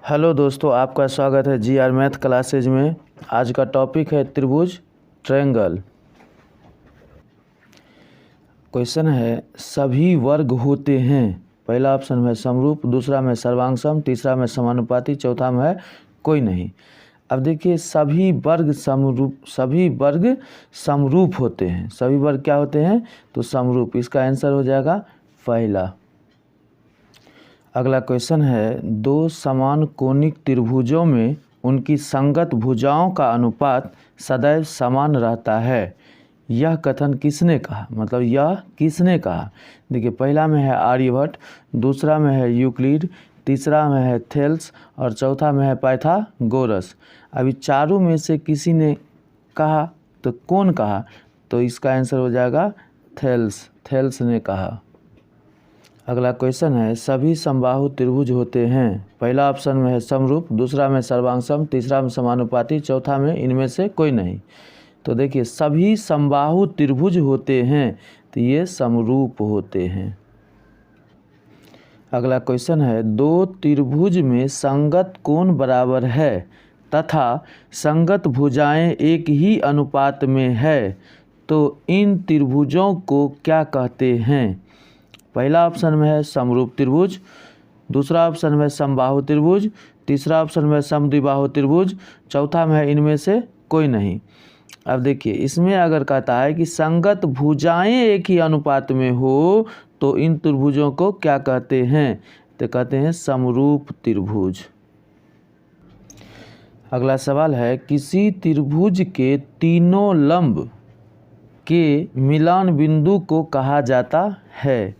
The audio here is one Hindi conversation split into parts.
हेलो दोस्तों, आपका स्वागत है जीआर मैथ क्लासेज में। आज का टॉपिक है त्रिभुज ट्रायंगल। क्वेश्चन है सभी वर्ग होते हैं। पहला ऑप्शन में समरूप, दूसरा में सर्वांग, तीसरा में समानुपाती, चौथा में है कोई नहीं। अब देखिए सभी वर्ग समरूप होते हैं। सभी वर्ग क्या होते हैं? तो समरूप। इसका आंसर हो जाएगा पहला। अगला क्वेश्चन है दो समान कोणिक त्रिभुजों में उनकी संगत भुजाओं का अनुपात सदैव समान रहता है। यह कथन किसने कहा? मतलब यह किसने कहा? देखिए पहला में है आर्यभट्ट, दूसरा में है यूक्लिड, तीसरा में है थेल्स और चौथा में है पाइथागोरस। अभी चारों में से किसी ने कहा, तो कौन कहा? तो इसका आंसर हो जाएगा थेल्स ने कहा। अगला क्वेश्चन है सभी समबाहु त्रिभुज होते हैं। पहला ऑप्शन में है समरूप, दूसरा में सर्वांग, तीसरा में समानुपाती, चौथा में इनमें से कोई नहीं। तो देखिए सभी समबाहु त्रिभुज होते हैं, तो ये समरूप होते हैं। अगला क्वेश्चन है दो त्रिभुज में संगत कोण बराबर है तथा संगत भुजाएं एक ही अनुपात में है, तो इन त्रिभुजों को क्या कहते हैं? पहला ऑप्शन में है समरूप त्रिभुज, दूसरा ऑप्शन में समबाहु त्रिभुज, तीसरा ऑप्शन में समद्विबाहु त्रिभुज, चौथा में है इनमें से कोई नहीं। अब देखिए इसमें अगर कहता है कि संगत भुजाएं एक ही अनुपात में हो, तो इन त्रिभुजों को क्या कहते हैं? तो कहते हैं समरूप त्रिभुज। अगला सवाल है किसी त्रिभुज के तीनों लंब के मिलान बिंदु को कहा जाता है।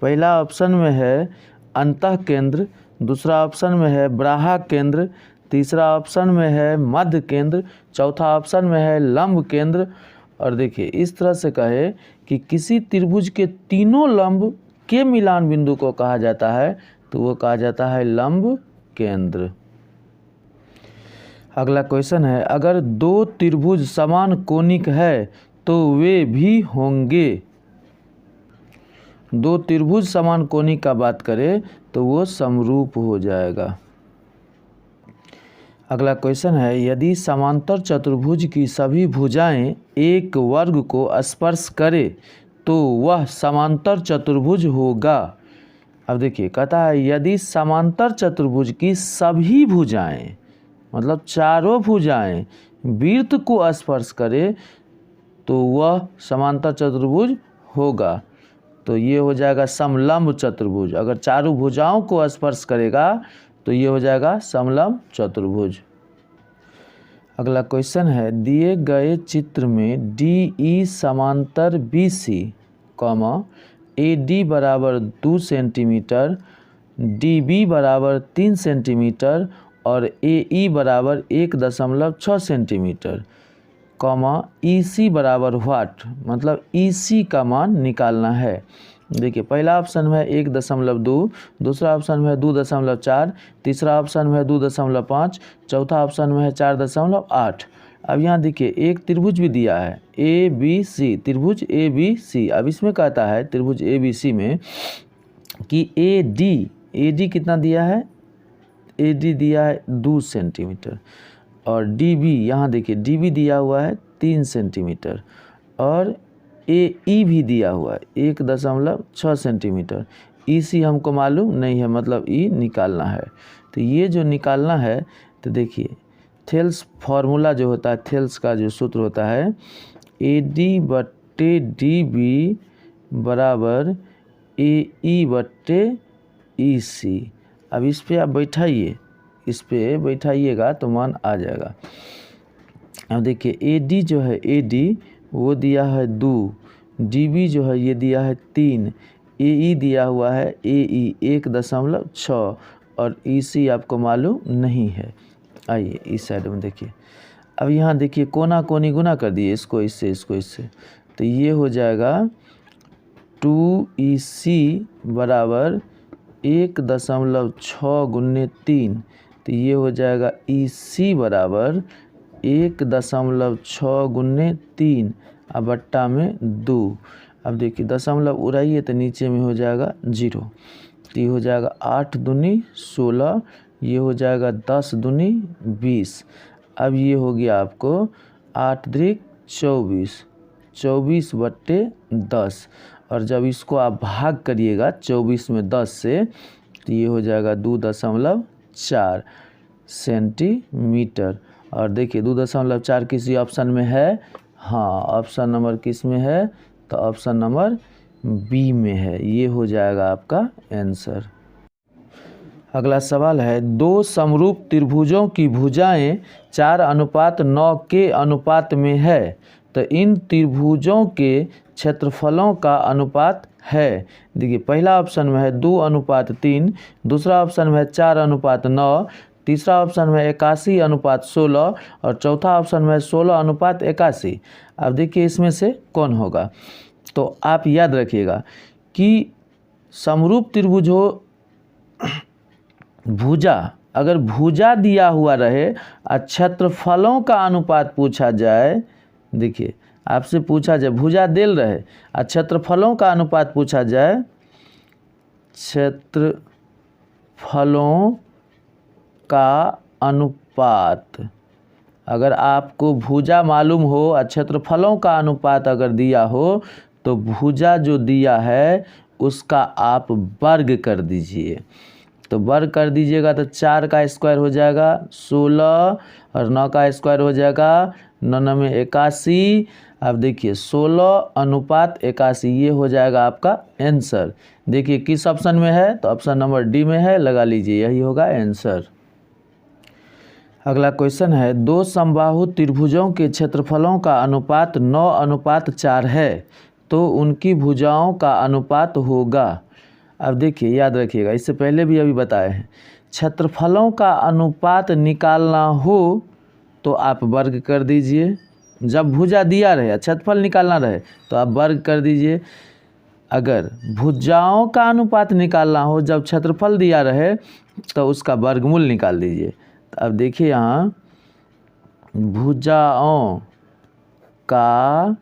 पहला ऑप्शन में है अंतः केंद्र, दूसरा ऑप्शन में है ब्राहा केंद्र, तीसरा ऑप्शन में है मध्य केंद्र, चौथा ऑप्शन में है लंब केंद्र। और देखिए इस तरह से कहे कि किसी त्रिभुज के तीनों लंब के मिलान बिंदु को कहा जाता है, तो वो कहा जाता है लंब केंद्र। अगला क्वेश्चन है अगर दो त्रिभुज समान कोणिक है तो वे भी होंगे। दो त्रिभुज समान कोणिक का बात करें तो वो समरूप हो जाएगा। अगला क्वेश्चन है यदि समांतर चतुर्भुज की सभी भुजाएं एक वर्ग को स्पर्श करे तो वह समांतर चतुर्भुज होगा। अब देखिए कहता है यदि समांतर चतुर्भुज की सभी भुजाएं, मतलब चारों भुजाएं वृत्त को स्पर्श करे तो वह समांतर चतुर्भुज होगा। तो ये हो जाएगा समलंब चतुर्भुज। अगर चारों भुजाओं को स्पर्श करेगा तो ये हो जाएगा समलंब चतुर्भुज। अगला क्वेश्चन है दिए गए चित्र में DE समांतर BC, AD बराबर 2 सेंटीमीटर, DB बराबर 3 सेंटीमीटर और AE बराबर 1.6 सेंटीमीटर, EC बराबर व्हाट, मतलब EC का मान निकालना है। देखिए पहला ऑप्शन में 1.2, दूसरा ऑप्शन में 2.4, तीसरा ऑप्शन में 2.5, चौथा ऑप्शन में है 4.8। अब यहाँ देखिए एक त्रिभुज भी दिया है ABC, त्रिभुज ABC। अब इसमें कहता है त्रिभुज ABC में कि AD कितना दिया है? AD दिया है 2 सेंटीमीटर और DB, यहाँ देखिए DB दिया हुआ है 3 सेंटीमीटर और AE भी दिया हुआ है 1.6 सेंटीमीटर। EC हमको मालूम नहीं है, मतलब E निकालना है। तो ये जो निकालना है, तो देखिए थेल्स फार्मूला जो होता है, थेल्स का जो सूत्र होता है AD/DB बराबर AE/EC। अब इस पर आप बैठाइए, इस पे बैठाइएगा तो मान आ जाएगा। अब देखिए AD जो है AD वो दिया है 2, DB जो है ये दिया है 3, AE दिया हुआ है AE 1.6 और EC आपको मालूम नहीं है। आइए इस साइड में देखिए। अब यहाँ देखिए कोना कोनी गुना कर दिए, इसको इससे इसको इससे, तो ये हो जाएगा 2EC बराबर 1.6 गुने 3, तो ये हो जाएगा EC बराबर 1.6 गुने 3 अब बट्टा में 2। अब देखिए दशमलव उड़ाइए तो नीचे में हो जाएगा 0। तो ये हो जाएगा 8 दूनी 16, ये हो जाएगा 10 दूनी 20। अब ये हो गया आपको 8 त्रिक 24, 24/10। और जब इसको आप भाग करिएगा 24 में 10 से, तो ये हो जाएगा 2.4 सेंटीमीटर। और देखिए 2.4 किसी ऑप्शन में है? हाँ, ऑप्शन नंबर किस में है? तो ऑप्शन नंबर बी में है। ये हो जाएगा आपका आंसर। अगला सवाल है, दो समरूप त्रिभुजों की भुजाएं 4:9 के अनुपात में है, तो इन त्रिभुजों के क्षेत्रफलों का अनुपात है। देखिए पहला ऑप्शन में है 2:3, दूसरा ऑप्शन में है 4:9, तीसरा ऑप्शन में 81:16 और चौथा ऑप्शन में 16:81। अब देखिए इसमें से कौन होगा? तो आप याद रखिएगा कि समरूप त्रिभुज हो, भुजा, अगर भुजा दिया हुआ रहे और क्षेत्रफलों का अनुपात पूछा जाए, देखिए आपसे पूछा जाए भुजा देल रहे और क्षेत्रफलों का अनुपात पूछा जाए, क्षेत्रफलों का अनुपात, अगर आपको भुजा मालूम हो और क्षेत्रफलों का अनुपात अगर दिया हो, तो भुजा जो दिया है उसका आप वर्ग कर दीजिए। तो वर्ग कर दीजिएगा तो 4 का स्क्वायर हो जाएगा 16 और 9 का स्क्वायर हो जाएगा 9 में 81। अब देखिए 16:81, ये हो जाएगा आपका आंसर। देखिए किस ऑप्शन में है? तो ऑप्शन नंबर डी में है, लगा लीजिए, यही होगा आंसर। अगला क्वेश्चन है, दो समबाहु त्रिभुजों के क्षेत्रफलों का अनुपात 9:4 है, तो उनकी भुजाओं का अनुपात होगा। अब देखिए याद रखिएगा, इससे पहले भी अभी बताए हैं, क्षेत्रफलों का अनुपात निकालना हो तो आप वर्ग कर दीजिए। जब भुजा दिया रहे, क्षेत्रफल निकालना रहे, तो आप वर्ग कर दीजिए। अगर भुजाओं का अनुपात निकालना हो जब क्षेत्रफल दिया रहे, तो उसका वर्गमूल निकाल दीजिए। तो अब देखिए यहाँ भुजाओं का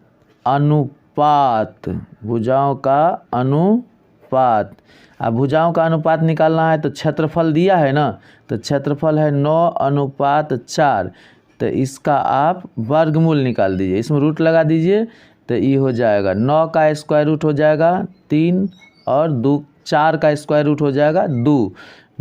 अनुपात, भुजाओं का अनुपात, अब भुजाओं का अनुपात निकालना है तो क्षेत्रफल दिया है ना, तो क्षेत्रफल है 9:4, तो इसका आप वर्गमूल निकाल दीजिए, इसमें रूट लगा दीजिए, तो ये हो जाएगा 9 का स्क्वायर रूट हो जाएगा 3 और 2, 4 का स्क्वायर रूट हो जाएगा 2,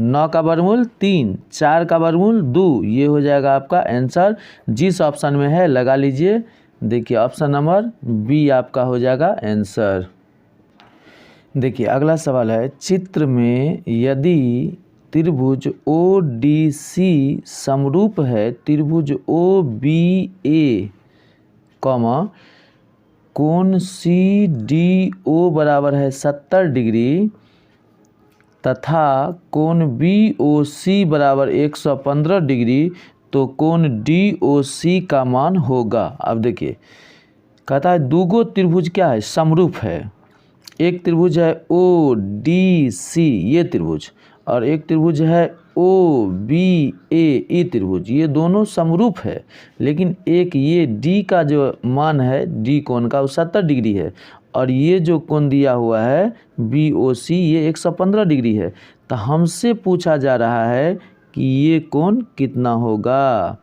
9 का वर्गमूल 3, 4 का वर्गमूल 2, ये हो जाएगा आपका आंसर। जिस ऑप्शन में है लगा लीजिए। देखिए ऑप्शन नंबर बी आपका हो जाएगा आंसर। देखिए अगला सवाल है, चित्र में यदि त्रिभुज ODC समरूप है त्रिभुज OBA, कोण CDO बराबर है 70 डिग्री तथा कोण BOC बराबर 115 डिग्री, तो कोण DOC का मान होगा। अब देखिए कहता है दूगो त्रिभुज क्या है? समरूप है। एक त्रिभुज है ODC ये त्रिभुज, और एक त्रिभुज है OBA ये त्रिभुज, ये दोनों समरूप है। लेकिन एक ये D का जो मान है, D कोण का, वो 70 डिग्री है, और ये जो कोण दिया हुआ है BOC ये 115 डिग्री है। तो हमसे पूछा जा रहा है कि ये कोण कितना होगा,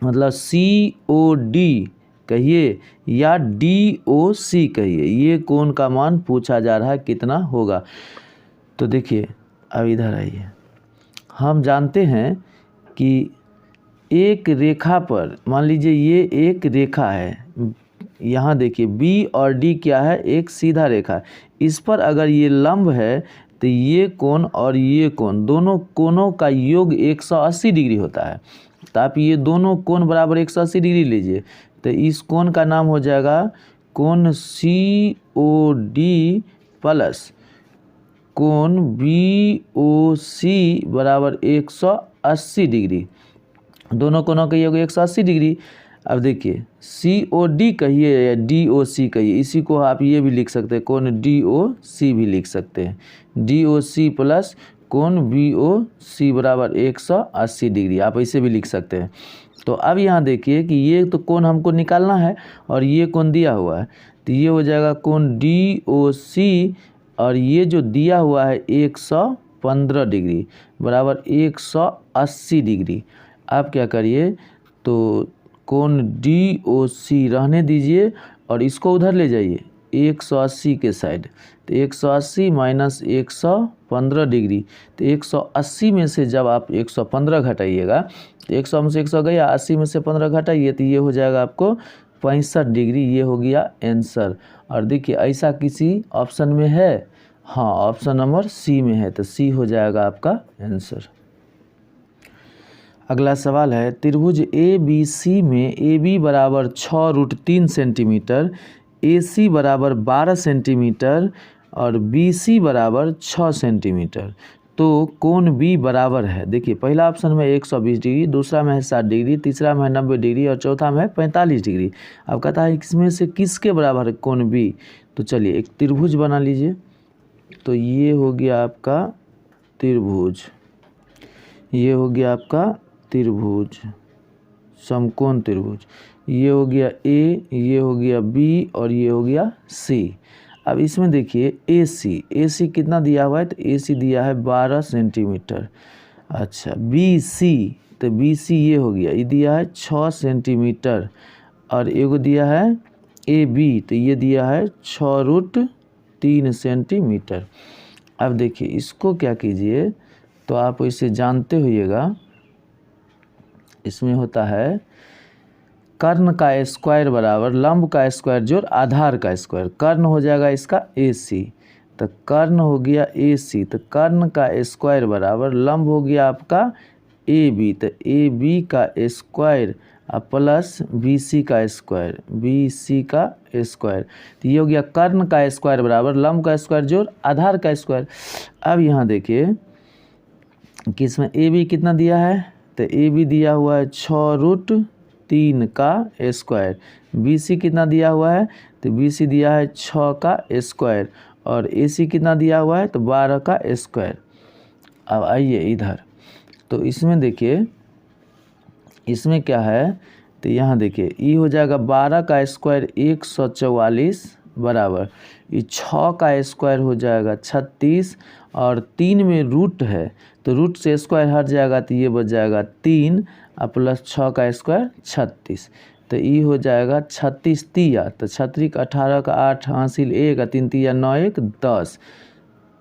मतलब COD कहिए या DOC कहिए, ये कोण का मान पूछा जा रहा है कितना होगा। तो देखिए अब इधर आइए, हम जानते हैं कि एक रेखा पर, मान लीजिए ये एक रेखा है, यहाँ देखिए B और D क्या है? एक सीधा रेखा है। इस पर अगर ये लंब है तो ये कोण और ये कोण, दोनों कोणों का योग 180 डिग्री होता है। तो आप ये दोनों कोण बराबर 180 डिग्री लीजिए, तो इस कोण का नाम हो जाएगा कोण COD प्लस कोण BOC बराबर 180 डिग्री, दोनों कोणों का योग 180 डिग्री। अब देखिए COD कहिए या DOC कहिए, इसी को आप ये भी लिख सकते हैं, कोण DOC भी लिख सकते हैं, DOC प्लस कोण BOC बराबर 180 डिग्री, आप ऐसे भी लिख सकते हैं। तो अब यहाँ देखिए कि ये तो कोण हमको निकालना है और ये कोण दिया हुआ है, तो ये हो जाएगा कोण DOC और ये जो दिया हुआ है 115 डिग्री बराबर 180 डिग्री। आप क्या करिए, तो कोण DOC रहने दीजिए और इसको उधर ले जाइए 180 के साइड। तो 180 माइनस 115 डिग्री, तो 180 में से जब आप 115 घटाइएगा तो 100 में से 100 गया, 80 में से 15 घटाइए तो ये हो जाएगा आपको 65 डिग्री। ये हो गया आंसर। और देखिए ऐसा किसी ऑप्शन में है, हाँ ऑप्शन नंबर सी में है, तो सी हो जाएगा आपका आंसर। अगला सवाल है, त्रिभुज ABC में AB बराबर 6√3 सेंटीमीटर, AC बराबर 12 सेंटीमीटर और BC बराबर 6 सेंटीमीटर, तो कोण B बराबर है। देखिए पहला ऑप्शन में 120 डिग्री, दूसरा में है 60 डिग्री, तीसरा में है 90 डिग्री और चौथा में है 45 डिग्री। अब कहता है इसमें से किसके बराबर है कोण B। तो चलिए एक त्रिभुज बना लीजिए। तो ये हो गया आपका त्रिभुज, ये हो गया आपका त्रिभुज, समकोण त्रिभुज। ये हो गया A, ये हो गया B और ये हो गया C। अब इसमें देखिए AC कितना दिया हुआ है, तो AC दिया है 12 सेंटीमीटर। अच्छा BC, तो BC ये हो गया, ये दिया है 6 सेंटीमीटर और एगो दिया है AB, तो ये दिया है 6√3 सेंटीमीटर। अब देखिए इसको क्या कीजिए, तो आप इसे जानते होइएगा, इसमें होता है कर्ण का स्क्वायर बराबर लंब का स्क्वायर जोड़ आधार का स्क्वायर। कर्ण हो जाएगा इसका AC, तो कर्ण हो गया AC, तो कर्ण का स्क्वायर बराबर लंब हो गया आपका AB, तो AB का स्क्वायर प्लस BC का स्क्वायर, BC का स्क्वायर। तो ये हो गया कर्ण का स्क्वायर बराबर लंब का स्क्वायर जोड़ आधार का स्क्वायर। अब यहाँ देखिए कि इसमें AB कितना दिया है, तो AB दिया हुआ है 6√3 का स्क्वायर। BC कितना दिया हुआ है, तो BC दिया है 6 का स्क्वायर और AC कितना दिया हुआ है, तो 12 का स्क्वायर। अब आइए इधर, तो इसमें देखिए इसमें क्या है, तो यहाँ देखिए ये हो जाएगा 12 का स्क्वायर 144 बराबर ये 6 का स्क्वायर हो जाएगा 36 और 3 में रूट है, तो रूट से स्क्वायर हट जाएगा तो ये बच जाएगा 3 और प्लस 6 का स्क्वायर 36, तो ये हो जाएगा 36 तिया, तो 36 का 18 का 8 हासिल 1 और 3 तिया 9 1 10,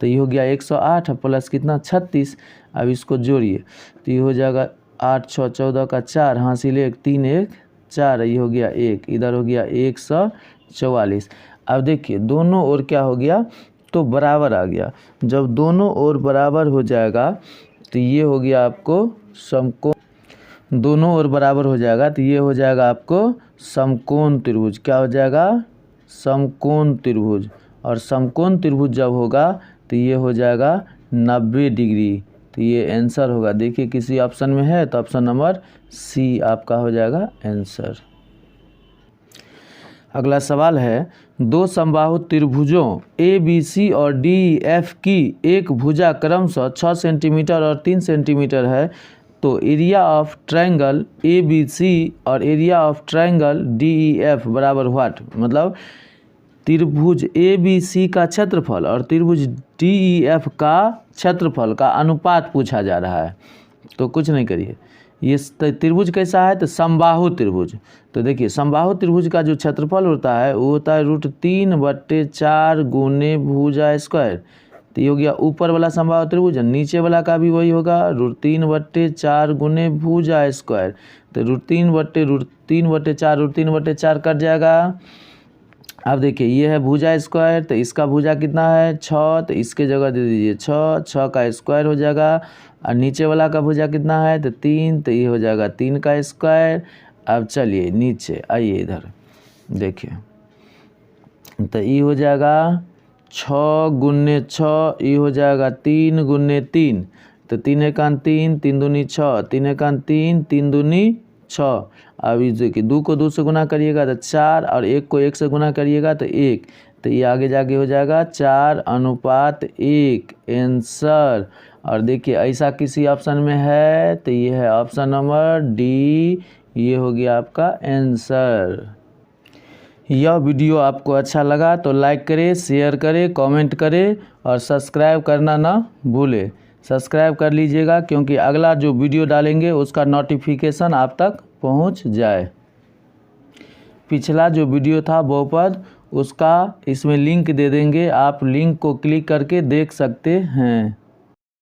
तो ये हो गया 108 प्लस कितना 36। अब इसको जोड़िए तो ये हो जाएगा 8 6 14 का 4 हासिल 1 3 1 4, ये हो गया 1, इधर हो गया 144। अब देखिए दोनों ओर क्या हो गया, तो बराबर आ गया। जब दोनों ओर बराबर हो जाएगा तो ये हो गया आपको समकोण, दोनों ओर बराबर हो जाएगा तो ये हो जाएगा आपको समकोण त्रिभुज। क्या हो जाएगा, समकोण त्रिभुज। और समकोण त्रिभुज जब होगा तो ये हो जाएगा 90 डिग्री, तो ये आंसर होगा। देखिए किसी ऑप्शन में है तो ऑप्शन नंबर सी आपका हो जाएगा आंसर। अगला सवाल है, दो समबाहु त्रिभुजों ABC और DEF की एक भुजा क्रमशः 6 सेंटीमीटर और 3 सेंटीमीटर है, तो एरिया ऑफ ट्रायंगल ABC और एरिया ऑफ ट्रायंगल DEF बराबर व्हाट। मतलब त्रिभुज ABC का क्षेत्रफल और त्रिभुज DEF का क्षेत्रफल का अनुपात पूछा जा रहा है। तो कुछ नहीं करिए, ये त्रिभुज कैसा है, तो समबाहु त्रिभुज। तो देखिए समबाहु त्रिभुज का जो क्षेत्रफल होता है वो होता है √3/4 गुने भुजा स्क्वायर। तो ये हो गया ऊपर वाला समबाहु त्रिभुज, नीचे वाला का भी वही होगा √3/4 गुने भुजा स्क्वायर। तो √3/4 कट जाएगा। अब देखिए ये है भुजा स्क्वायर, तो इसका भुजा कितना है 6, तो इसके जगह दे दीजिए 6 का स्क्वायर हो जाएगा। और नीचे वाला का भुजा कितना है, तो 3, तो ये हो जाएगा 3 का स्क्वायर। अब चलिए नीचे आइए इधर देखिए, तो ये हो जाएगा 6 गुने 6, ये हो जाएगा 3 गुने 3, तो 3 एकान 3, 3 दूनी 6, 3 एकान 3, 3 दूनी 6। अब इस देखिए 2 को 2 से गुना करिएगा तो 4 और 1 को 1 से गुना करिएगा तो 1, तो ये आगे जाके हो जाएगा 4:1 आंसर। और देखिए ऐसा किसी ऑप्शन में है तो ये है ऑप्शन नंबर डी, ये हो गया आपका आंसर। यह वीडियो आपको अच्छा लगा तो लाइक करें, शेयर करें, कमेंट करें और सब्सक्राइब करना ना भूलें। सब्सक्राइब कर लीजिएगा क्योंकि अगला जो वीडियो डालेंगे उसका नोटिफिकेशन आप तक पहुंच जाए। पिछला जो वीडियो था बहुपद, उसका इसमें लिंक दे देंगे, आप लिंक को क्लिक करके देख सकते हैं।